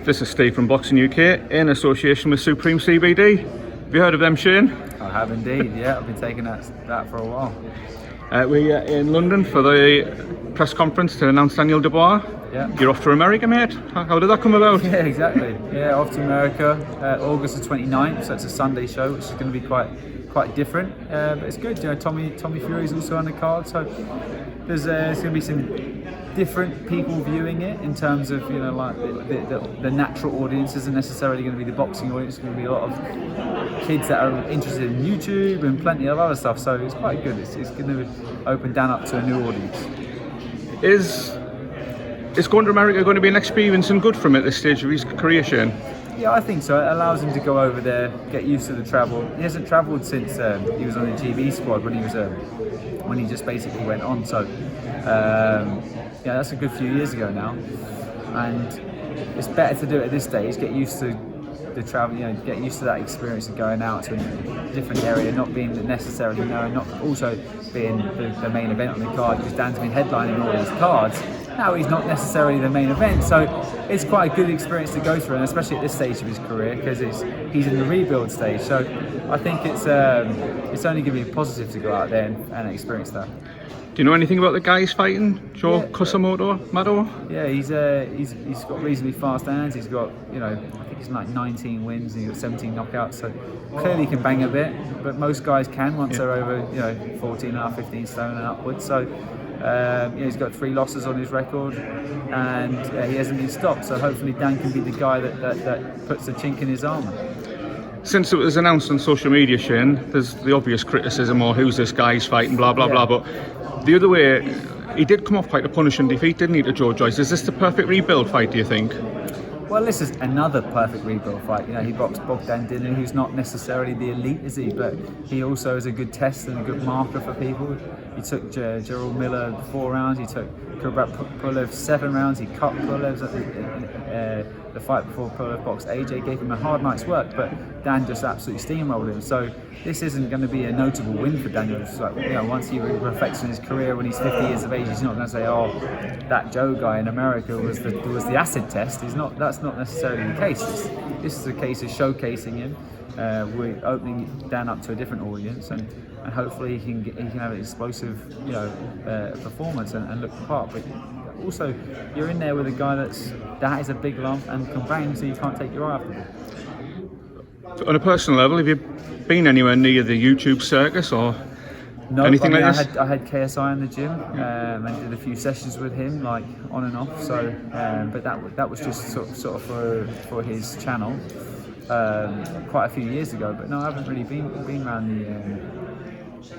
This is Steve from Boxing UK in association with Supreme CBD. Have you heard of them, Shane? I have indeed, yeah. I've been taking that for a while. We're in London for the press conference to announce Daniel Dubois. Yeah. You're off to America, mate. How did that come about? Yeah, exactly. Yeah, off to America, August the 29th, so it's a Sunday show, which is going to be quite different. But it's good, you know, Tommy Fury's also on the card, so there's going to be some different people viewing it in terms of, you know, like the natural audience isn't necessarily going to be the boxing audience. It's going to be a lot of kids that are interested in YouTube and plenty of other stuff, so it's quite good. It's going to open Dan up to a new audience. Is going to America going to be an experience and good for him at this stage of his career, Shane? Yeah, I think so. It allows him to go over there, get used to the travel. He hasn't travelled since he was on the GB squad when he just basically went on. So yeah, that's a good few years ago now, and it's better to do it at this stage. Get used to the travel, you know, get used to that experience of going out to a different area, not being necessarily known, not also being the main event on the card, because Dan's been headlining all these cards. Now he's not necessarily the main event, so it's quite a good experience to go through, and especially at this stage of his career, because he's in the rebuild stage. So I think it's only going to be positive to go out there and experience that. Do you know anything about the guys fighting? Joe Kusamoto, Mado? Yeah, he's got reasonably fast hands. He's got, you know, I think he's like 19 wins and he's got 17 knockouts. So clearly he can bang a bit, but most guys can once they're over, you know, 14 and a half, 15 stone and upwards. So he's got 3 losses on his record, and he hasn't been stopped. So hopefully Dan can be the guy that puts the chink in his armour. Since it was announced on social media, Shane, there's the obvious criticism, or who's this guy, he's fighting, blah blah blah. But the other way, he did come off quite a punishing defeat, didn't he, to Joe Joyce? Is this the perfect rebuild fight, do you think? Well, this is another perfect rebuild fight. You know, he boxed Bogdan Dinu, who's not necessarily the elite, is he? But he also is a good test and a good marker for people. He took Gerald Miller 4 rounds. He took Pulev 7 rounds. He cut Pulev at the fight before Pulev boxed AJ. Gave him a hard night's work, but Dan just absolutely steamrolled him. So this isn't going to be a notable win for Daniel. It's like, you know, once he reflects on his career when he's 50 years of age, he's not going to say, "Oh, that Joe guy in America was the acid test." That's not necessarily the case. This is a case of showcasing him. We're opening Dan up to a different audience, and hopefully he can have an explosive, you know, performance and look the part. But also, you're in there with a guy that is a big lump and can bang, so you can't take your eye off the ball. On a personal level, have you been anywhere near the YouTube circus or anything like this? I had KSI in the gym and did a few sessions with him, like on and off. So, but that was just sort of for his channel quite a few years ago. But no, I haven't really been around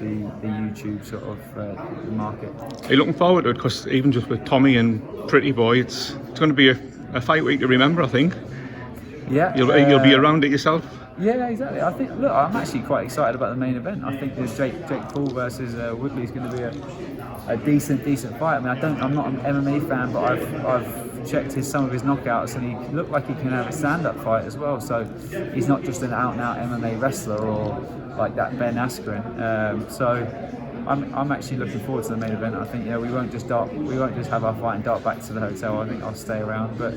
the YouTube sort of market. Are you looking forward to it? Because even just with Tommy and Pretty Boy, it's going to be a fight week to remember, I think. Yeah, you'll be around it yourself. Yeah, exactly. I think. Look, I'm actually quite excited about the main event. I think there's Jake Paul versus Woodley is going to be a decent fight. I mean, I'm not an MMA fan, but I've checked some of his knockouts, and he looked like he can have a stand-up fight as well. So he's not just an out-and-out MMA wrestler or like that Ben Askren. So I'm actually looking forward to the main event. I think, you know, we won't just have our fight and dart back to the hotel. I think I'll stay around, but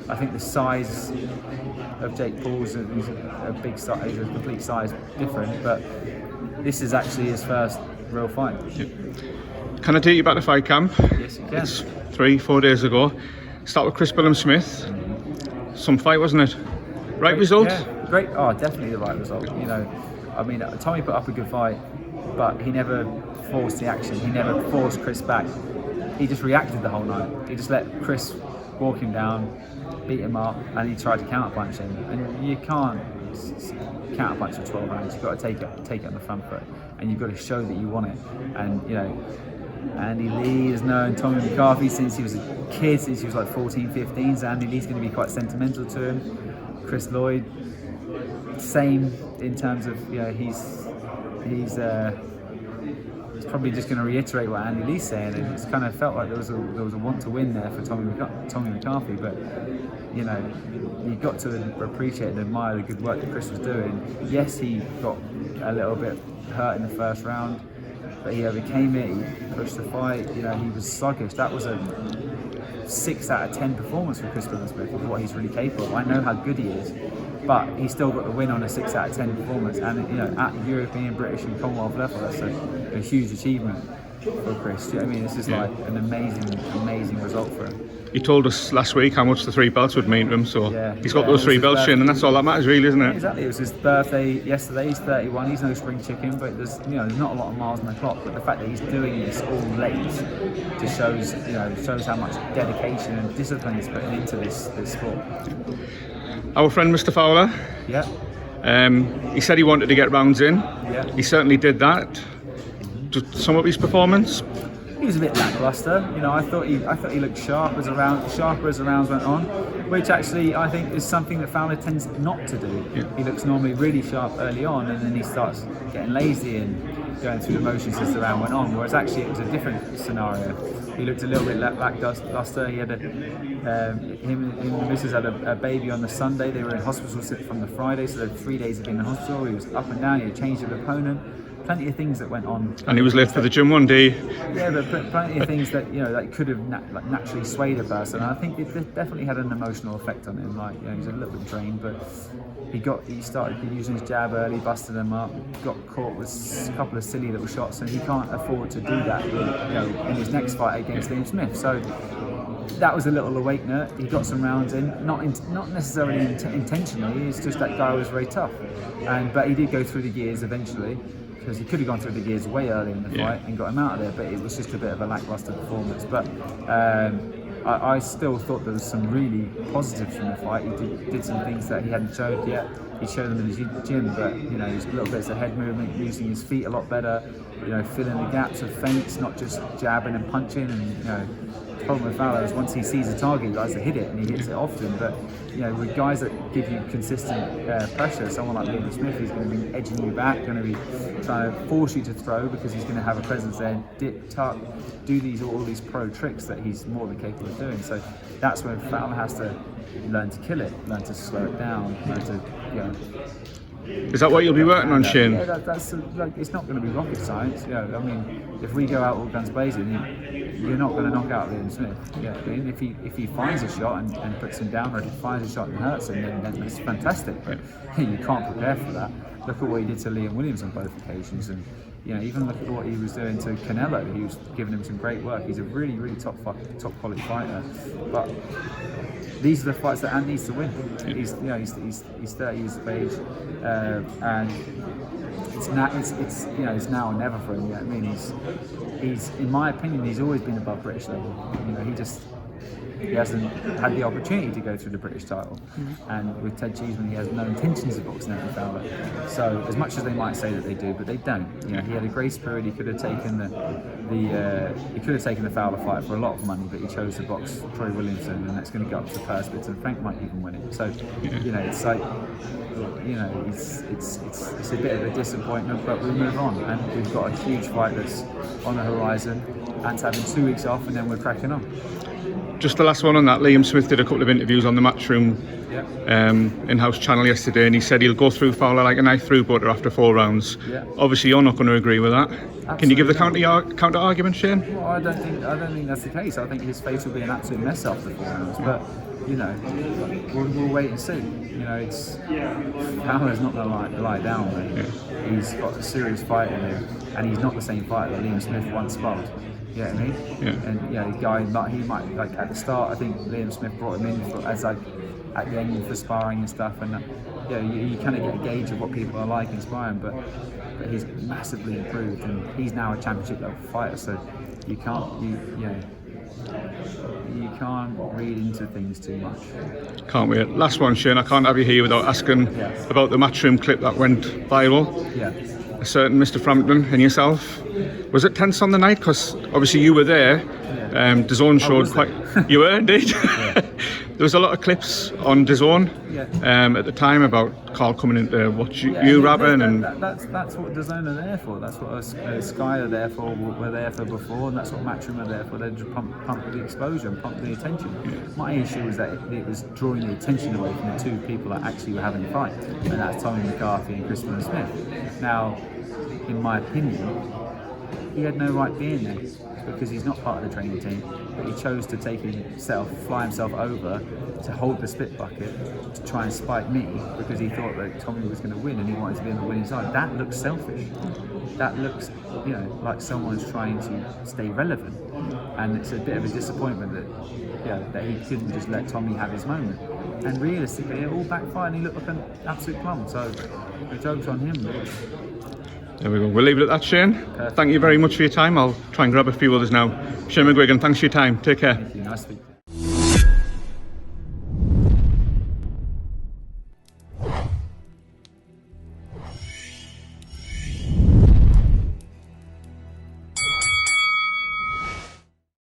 I think the size of Jake Paul's is a big size, he's a complete size different, but this is actually his first real fight. Yeah. Can I take you back to Fightcamp? Yes, you can. It's 3-4 days ago. Start with Bellam Smith. Some fight, wasn't it? Right result? Yeah, great. Oh, definitely the right result. You know, I mean, Tommy put up a good fight, but he never forced the action. He never forced Chris back. He just reacted the whole night. He just let Chris walk him down, beat him up, and he tried to counterpunch him. And you can't counterpunch for 12 rounds. You've got to take it on the front foot, and you've got to show that you want it. And, you know, Andy Lee has known Tommy McCarthy since he was a kid, since he was like 14, 15. So Andy Lee's going to be quite sentimental to him. Chris Lloyd, same in terms of, you know, he's probably just going to reiterate what Andy Lee's saying, and it's kind of felt like there was a want to win there for Tommy McCarthy. But, you know, you got to appreciate and admire the good work that Chris was doing. Yes, he got a little bit hurt in the first round, but he overcame it. He pushed the fight. You know, he was sluggish. That was 6 out of 10 performance for Chris Smith of what he's really capable of. I know how good he is, but he still got the win on a 6 out of 10 performance, and you know, at European, British, and Commonwealth level, that's a huge achievement for Chris. Do you know what I mean? This is like an amazing result for him. He told us last week how much the 3 belts would mean to him, so he's got those 3 belts, Shane, and that's all that matters, really, isn't it? Exactly. It was his birthday yesterday. He's 31. He's no spring chicken, but there's there's not a lot of miles on the clock. But the fact that he's doing this all late just shows how much dedication and discipline he's putting into this sport. Our friend Mr. Fowler. Yeah. He said he wanted to get rounds in. Yeah. He certainly did that. To sum up his performance, he was a bit lackluster. I thought he looked sharper as the rounds went on, which actually I think is something that Fowler tends not to do. Yeah. He looks normally really sharp early on, and then he starts getting lazy and going through the motions as the round went on. Whereas actually it was a different scenario. He looked a little bit lackluster. He had him and the missus had a baby on the Sunday. They were in hospital from the Friday, so they had 3 days of being in the hospital. He was up and down. He had changed of opponent. Plenty of things that went on. And he was late for the gym one day. Yeah, but plenty of things that that could have naturally swayed a person. And I think it definitely had an emotional effect on him. Like he was a little bit drained, but he started using his jab early, busted him up, got caught with a couple of silly little shots, and he can't afford to do that. In his next fight against Liam Smith. So that was a little awakener. He got some rounds in, not necessarily intentionally. It's just that guy was very tough, but he did go through the gears eventually. Because he could have gone through the gears way early in the fight and got him out of there, but it was just a bit of a lackluster performance. But I still thought there was some really positives from the fight. He did some things that he hadn't showed yet. He showed them in his gym, but his little bits of head movement, using his feet a lot better. Filling the gaps of feints, not just jabbing and punching. And the problem with Fowler is once he sees a target, he likes to hit it, and he hits it often. But with guys that give you consistent pressure, someone like Liam Smith, he's going to be edging you back, going to be trying to force you to throw because he's going to have a presence there, dip, tuck, do all these pro tricks that he's more than capable of doing. So that's when Fowler has to learn to kill it, learn to slow it down, learn to Is that what you'll be working on, Shane? Yeah, that's it's not going to be rocket science. I mean, if we go out all guns blazing, you're not going to knock out Liam Smith. Yeah, I mean, if he finds a shot and puts him down, or if he finds a shot and hurts him, then that's fantastic. But you can't prepare for that. Look at what he did to Liam Williams on both occasions, and even look at what he was doing to Canelo. He was giving him some great work. He's a really, really top quality fighter, but these are the fights that Ant needs to win. He's 30 years of age, and it's now or never for him. I mean, he's in my opinion, he's always been above British level. He hasn't had the opportunity to go through the British title, and with Ted Cheeseman, he has no intentions of boxing Anthony Fowler. So as much as they might say that they do, but they don't. He had a grace period. He could have taken the Fowler fight for a lot of money, but he chose to box Troy Williamson, and that's going to go up to the purse bids, and Frank might even win it. So it's like it's a bit of a disappointment, but we move on, and we've got a huge fight that's on the horizon. Ant's having 2 weeks off, and then we're cracking on. Just the last one on that, Liam Smith did a couple of interviews on the Matchroom in-house channel yesterday, and he said he'll go through Fowler like a knife through butter after 4 rounds. Obviously you're not going to agree with that. Absolutely. Can you give the counter argument, Shane? Well, I don't think that's the case. I think his face will be an absolute mess after 4 rounds, but we'll wait and see. Fowler's not going to lie down, mate. He's got a serious fight in him, and he's not the same fighter that Liam Smith once sparred. You know what I mean? And the guy might at the start. I think Liam Smith brought him in at the end for sparring and stuff, and you kind of get a gauge of what people are like in sparring. But he's massively improved, and he's now a championship level fighter. So you can't read into things too much. Can't wait. Last one, Shane. I can't have you here without asking about the Matchroom clip that went viral. A certain Mr. Frampton and yourself. Was it tense on the night? Because obviously you were there. DAZN showed quite. You were indeed. There was a lot of clips on DAZN at the time about Carl coming in to watch you rapping, and that's what DAZN are there for. That's what Sky are there for. Were there for before, and that's what Matchroom are there for. They just pump the exposure and pump the attention. My issue was that it was drawing the attention away from the 2 people that actually were having a fight, and that's Tommy McCarthy and Christopher Smith. Now, in my opinion, he had no right being there because he's not part of the training team. but he chose to fly himself over to hold the spit bucket to try and spike me because he thought that Tommy was going to win and he wanted to be on the winning side. That looks selfish. That looks, like someone's trying to stay relevant, and it's a bit of a disappointment that he couldn't just let Tommy have his moment. And realistically, it all backfired and he looked like an absolute plum. So the joke's on him. There we go. We'll leave it at that, Shane. Perfect. Thank you very much for your time. I'll try and grab a few others now. Shane McGUIGAN, thanks for your time. Take care. Thank you. Nice to speak to you.